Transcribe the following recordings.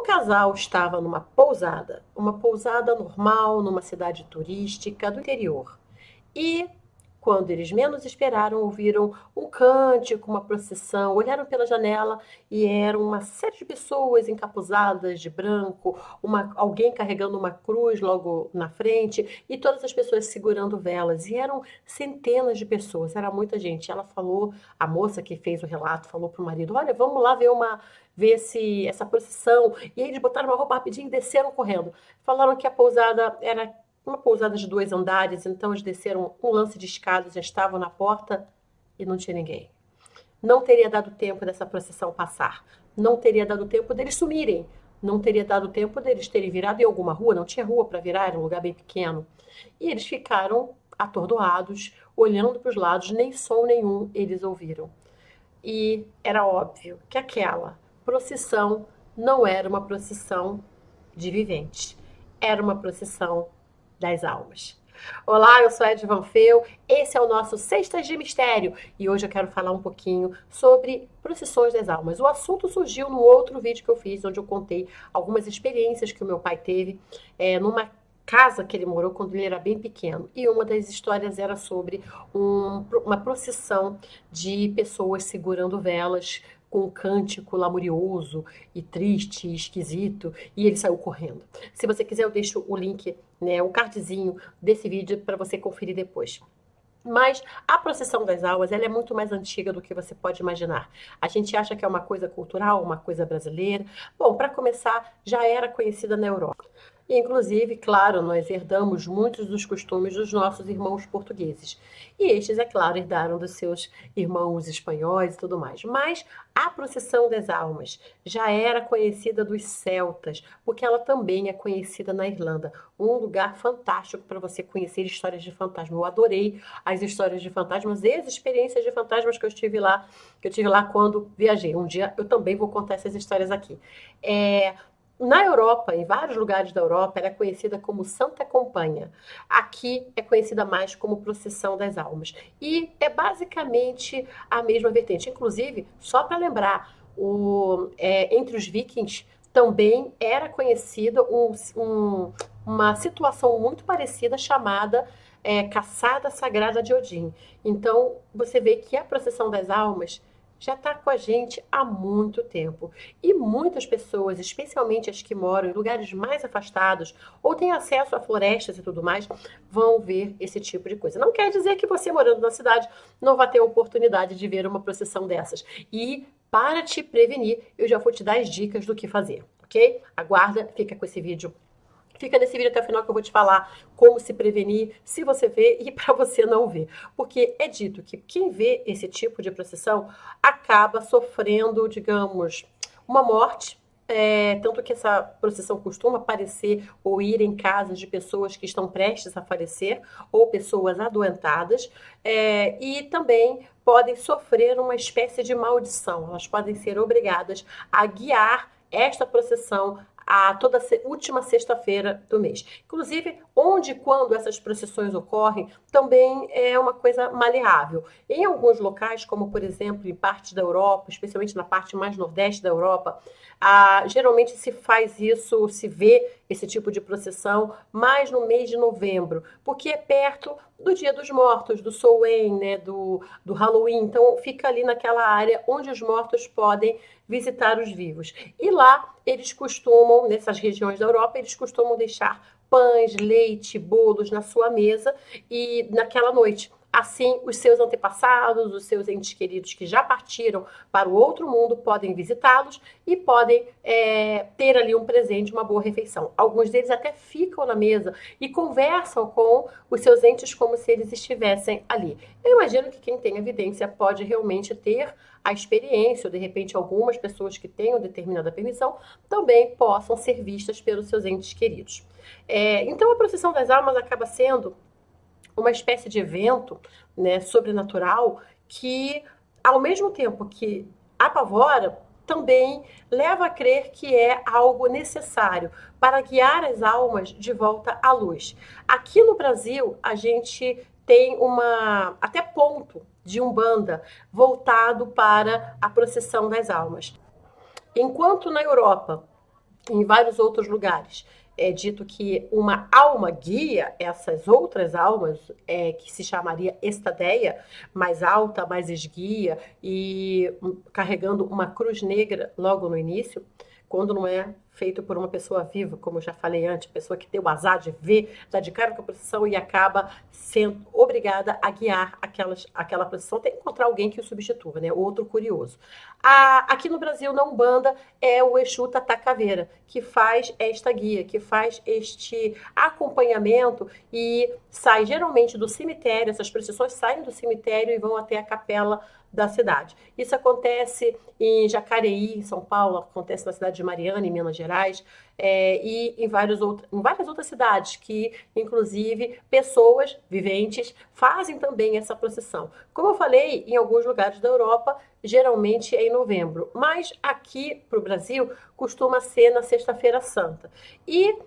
casal estava numa pousada, uma pousada normal, numa cidade turística do interior. E, quando eles menos esperaram, ouviram um cântico, uma procissão, olharam pela janela e eram uma série de pessoas encapuzadas de branco, alguém carregando uma cruz logo na frente e todas as pessoas segurando velas. E eram centenas de pessoas, era muita gente. Ela falou, a moça que fez o relato falou para o marido: olha, vamos lá ver essa procissão. E aí eles botaram uma roupa rapidinho e desceram correndo. Falaram que a pousada era uma pousada de 2 andares, então eles desceram um lance de escadas, já estavam na porta e não tinha ninguém. Não teria dado tempo dessa procissão passar. Não teria dado tempo deles sumirem. Não teria dado tempo deles terem virado em alguma rua. Não tinha rua para virar, era um lugar bem pequeno. E eles ficaram atordoados, olhando para os lados, nem som nenhum eles ouviram. E era óbvio que aquela procissão não era uma procissão de viventes. Era uma procissão das almas. Olá, eu sou Ed Van Feel, esse é o nosso Sextas de Mistério e hoje eu quero falar um pouquinho sobre procissões das almas. O assunto surgiu no outro vídeo que eu fiz, onde eu contei algumas experiências que o meu pai teve numa casa que ele morou quando ele era bem pequeno. E uma das histórias era sobre uma procissão de pessoas segurando velas com um cântico lamurioso e triste e esquisito, e ele saiu correndo. Se você quiser, eu deixo o link, o cardzinho desse vídeo para você conferir depois. Mas a procissão das almas, ela é muito mais antiga do que você pode imaginar. A gente acha que é uma coisa cultural, uma coisa brasileira. Bom, para começar, já era conhecida na Europa. Inclusive, claro, nós herdamos muitos dos costumes dos nossos irmãos portugueses. E estes, é claro, herdaram dos seus irmãos espanhóis e tudo mais. Mas a procissão das almas já era conhecida dos celtas, porque ela também é conhecida na Irlanda. Um lugar fantástico para você conhecer histórias de fantasma. Eu adorei as histórias de fantasmas e as experiências de fantasmas que eu tive lá quando viajei. Um dia eu também vou contar essas histórias aqui. Na Europa, em vários lugares da Europa, ela é conhecida como Santa Companhia. Aqui é conhecida mais como Procissão das Almas. E é basicamente a mesma vertente. Inclusive, só para lembrar, entre os vikings também era conhecida uma situação muito parecida chamada Caçada Sagrada de Odin. Então, você vê que a Procissão das Almas já está com a gente há muito tempo. E muitas pessoas, especialmente as que moram em lugares mais afastados ou têm acesso a florestas e tudo mais, vão ver esse tipo de coisa. Não quer dizer que você, morando na cidade, não vai ter a oportunidade de ver uma procissão dessas. E para te prevenir, eu já vou te dar as dicas do que fazer, ok? Aguarda, fica com esse vídeo. Fica nesse vídeo até o final que eu vou te falar como se prevenir, se você vê e para você não ver. Porque é dito que quem vê esse tipo de procissão acaba sofrendo, digamos, uma morte. Tanto que essa procissão costuma aparecer ou ir em casas de pessoas que estão prestes a falecer ou pessoas adoentadas. E também podem sofrer uma espécie de maldição. Elas podem ser obrigadas a guiar esta procissão a toda última sexta-feira do mês. Inclusive, onde e quando essas procissões ocorrem, também é uma coisa maleável. Em alguns locais, como por exemplo em partes da Europa, especialmente na parte mais nordeste da Europa, geralmente se faz isso, se vê esse tipo de procissão mais no mês de novembro, porque é perto do Dia dos Mortos, do Samhain, do Halloween. Então fica ali naquela área onde os mortos podem visitar os vivos. E lá eles costumam, nessas regiões da Europa, eles costumam deixar pães, leite, bolos na sua mesa e naquela noite. Assim, os seus antepassados, os seus entes queridos que já partiram para o outro mundo podem visitá-los e podem ter ali um presente, uma boa refeição. Alguns deles até ficam na mesa e conversam com os seus entes como se eles estivessem ali. Eu imagino que quem tem evidência pode realmente ter a experiência, ou de repente algumas pessoas que tenham determinada permissão também possam ser vistas pelos seus entes queridos. Então a procissão das almas acaba sendo uma espécie de evento, sobrenatural, que ao mesmo tempo que apavora, também leva a crer que é algo necessário para guiar as almas de volta à luz. Aqui no Brasil, a gente tem até ponto de Umbanda voltado para a procissão das almas. Enquanto na Europa em vários outros lugares. É dito que uma alma guia essas outras almas, que se chamaria estadeia, mais alta, mais esguia e carregando uma cruz negra logo no início, quando não é feito por uma pessoa viva, como eu já falei antes, pessoa que tem o azar de ver, dá de cara com a procissão e acaba sendo obrigada a guiar aquela procissão, tem que encontrar alguém que o substitua, né? Outro curioso. Aqui no Brasil, na Umbanda, é o Exu Tata Caveira, que faz esta guia, que faz este acompanhamento e sai geralmente do cemitério, essas procissões saem do cemitério e vão até a capela da cidade. Isso acontece em Jacareí, em São Paulo, acontece na cidade de Mariana, em Minas Gerais, e em várias outras cidades, que inclusive pessoas viventes fazem também essa procissão. Como eu falei, em alguns lugares da Europa, geralmente é em novembro, mas aqui para o Brasil costuma ser na Sexta-feira Santa. E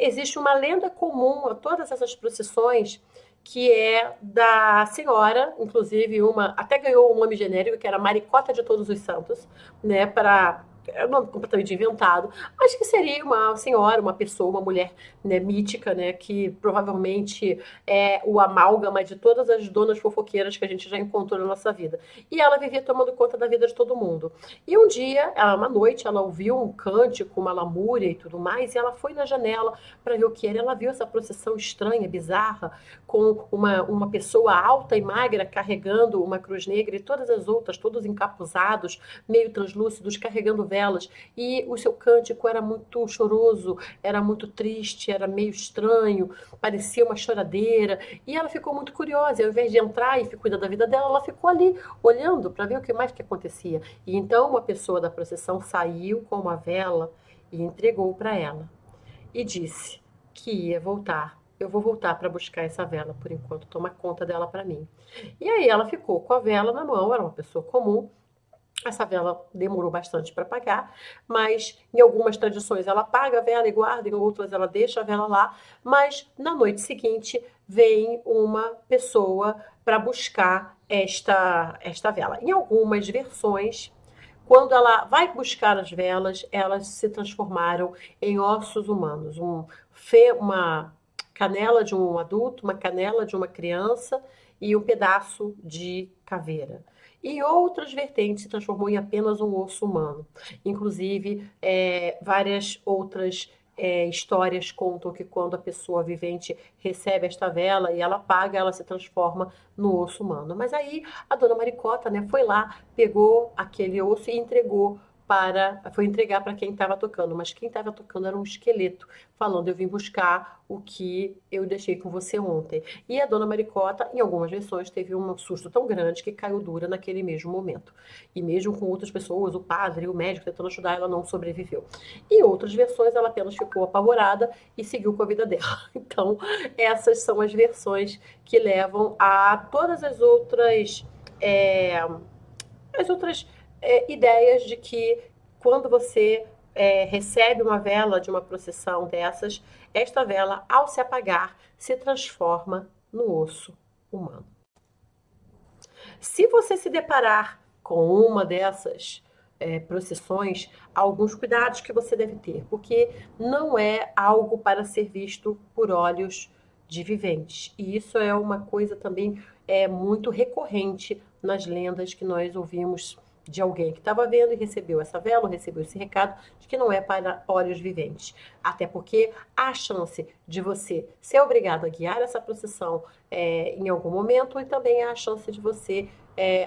existe uma lenda comum a todas essas procissões, que é da senhora, inclusive até ganhou um nome genérico, que era Maricota de Todos os Santos, né, é um nome completamente inventado, mas que seria uma senhora, uma pessoa, uma mulher, né, mítica, né, que provavelmente é o amálgama de todas as donas fofoqueiras que a gente já encontrou na nossa vida. E ela vivia tomando conta da vida de todo mundo. E um dia, uma noite, ela ouviu um cântico, uma lamúria e tudo mais, e ela foi na janela para ver o que era. Ela viu essa procissão estranha, bizarra, com uma pessoa alta e magra carregando uma cruz negra e todas as outras, todos encapuzados, meio translúcidos, carregando velas, e o seu cântico era muito choroso, era muito triste, era meio estranho, parecia uma choradeira, e ela ficou muito curiosa, e ao invés de entrar e cuidar da vida dela, ela ficou ali, olhando para ver o que mais que acontecia. E então uma pessoa da procissão saiu com uma vela e entregou para ela, e disse que ia voltar. Eu vou voltar para buscar essa vela por enquanto, toma conta dela para mim. E aí ela ficou com a vela na mão, era uma pessoa comum. Essa vela demorou bastante para apagar, mas em algumas tradições ela apaga a vela e guarda, em outras ela deixa a vela lá, mas na noite seguinte vem uma pessoa para buscar esta vela. Em algumas versões, quando ela vai buscar as velas, elas se transformaram em ossos humanos, uma canela de um adulto, uma canela de uma criança e um pedaço de caveira. E outras vertentes se transformou em apenas um osso humano. Inclusive, várias outras histórias contam que quando a pessoa vivente recebe esta vela e ela apaga, ela se transforma no osso humano. Mas aí a dona Maricota, né, foi lá, pegou aquele osso e foi entregar para quem estava tocando, mas quem estava tocando era um esqueleto, falando: eu vim buscar o que eu deixei com você ontem. E a dona Maricota, em algumas versões, teve um susto tão grande que caiu dura naquele mesmo momento. E mesmo com outras pessoas, o padre, o médico tentando ajudar, ela não sobreviveu. Em outras versões, ela apenas ficou apavorada e seguiu com a vida dela. Então, essas são as versões que levam a todas as outras ideias de que quando você recebe uma vela de uma procissão dessas, esta vela, ao se apagar, se transforma no osso humano. Se você se deparar com uma dessas procissões, há alguns cuidados que você deve ter, porque não é algo para ser visto por olhos de viventes. E isso é uma coisa também muito recorrente nas lendas que nós ouvimos de alguém que estava vendo e recebeu essa vela, recebeu esse recado de que não é para olhos viventes. Até porque há a chance de você ser obrigado a guiar essa procissão em algum momento, e também há a chance de você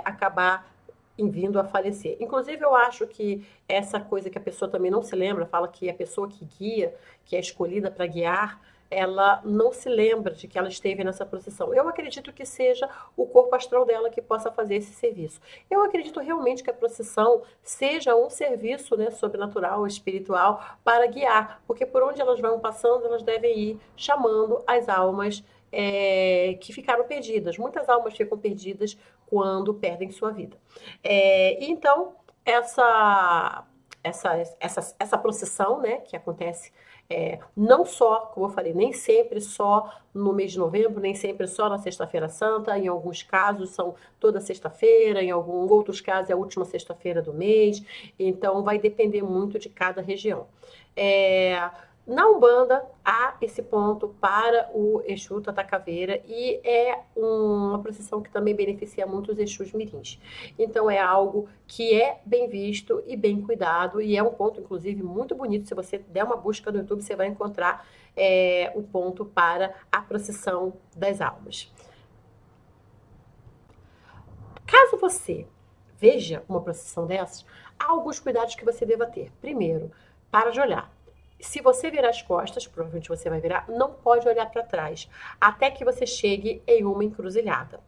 acabar vindo a falecer. Inclusive, eu acho que essa coisa que a pessoa também não se lembra, fala que a pessoa que guia, que é escolhida para guiar, ela não se lembra de que ela esteve nessa procissão. Eu acredito que seja o corpo astral dela que possa fazer esse serviço. Eu acredito realmente que a procissão seja um serviço, né, sobrenatural, espiritual, para guiar, porque por onde elas vão passando, elas devem ir chamando as almas que ficaram perdidas. Muitas almas ficam perdidas quando perdem sua vida. Então, essa procissão, né, que acontece não só, como eu falei, nem sempre só no mês de novembro, nem sempre só na Sexta-feira Santa, em alguns casos são toda sexta-feira, em alguns outros casos é a última sexta-feira do mês, então vai depender muito de cada região. Na Umbanda, há esse ponto para o Exu Tatacaveira e é uma procissão que também beneficia muito os Exus mirins. Então é algo que é bem visto e bem cuidado e é um ponto, inclusive, muito bonito. Se você der uma busca no YouTube, você vai encontrar o ponto para a procissão das almas. Caso você veja uma procissão dessas, há alguns cuidados que você deva ter. Primeiro, para de olhar. Se você virar as costas, provavelmente você vai virar, não pode olhar para trás, até que você chegue em uma encruzilhada.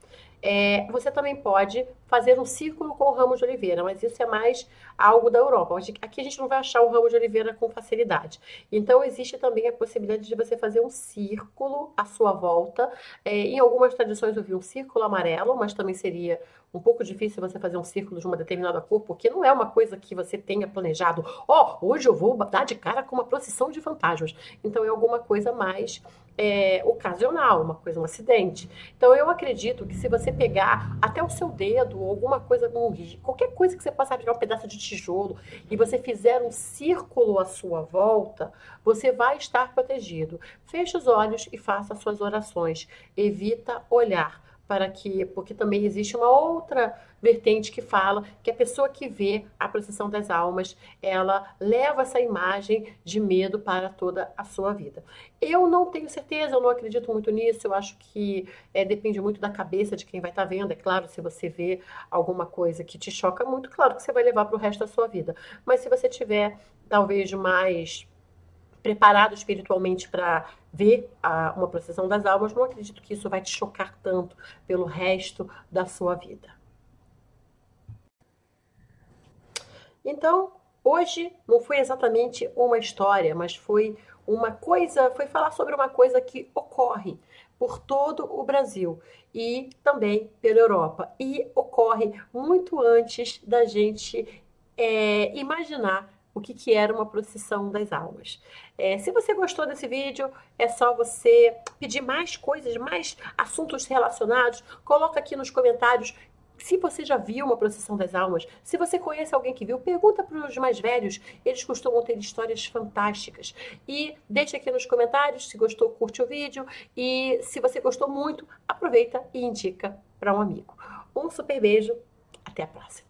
Você também pode fazer um círculo com o ramo de oliveira, mas isso é mais algo da Europa. Aqui a gente não vai achar o ramo de oliveira com facilidade. Então, existe também a possibilidade de você fazer um círculo à sua volta. Em algumas tradições eu vi um círculo amarelo, mas também seria um pouco difícil você fazer um círculo de uma determinada cor, porque não é uma coisa que você tenha planejado. Hoje eu vou dar de cara com uma procissão de fantasmas. Então, é alguma coisa mais ocasional, uma coisa, um acidente. Então, eu acredito que se você pegar até o seu dedo ou alguma coisa, qualquer coisa que você possa pegar um pedaço de tijolo e você fizer um círculo à sua volta, você vai estar protegido. Feche os olhos e faça as suas orações. Evita olhar. Porque também existe uma outra vertente que fala que a pessoa que vê a procissão das almas, ela leva essa imagem de medo para toda a sua vida. Eu não tenho certeza, eu não acredito muito nisso, eu acho que depende muito da cabeça de quem vai estar vendo. É claro, se você vê alguma coisa que te choca muito, claro que você vai levar para o resto da sua vida. Mas se você tiver, talvez, mais preparado espiritualmente para ver uma procissão das almas, não acredito que isso vai te chocar tanto pelo resto da sua vida. Então, hoje não foi exatamente uma história, mas foi falar sobre uma coisa que ocorre por todo o Brasil e também pela Europa. E ocorre muito antes da gente imaginar o que era uma procissão das almas. Se você gostou desse vídeo, é só você pedir mais coisas, mais assuntos relacionados. Coloca aqui nos comentários se você já viu uma procissão das almas. Se você conhece alguém que viu, pergunta para os mais velhos. Eles costumam ter histórias fantásticas. E deixa aqui nos comentários se gostou, curte o vídeo. E se você gostou muito, aproveita e indica para um amigo. Um super beijo. Até a próxima.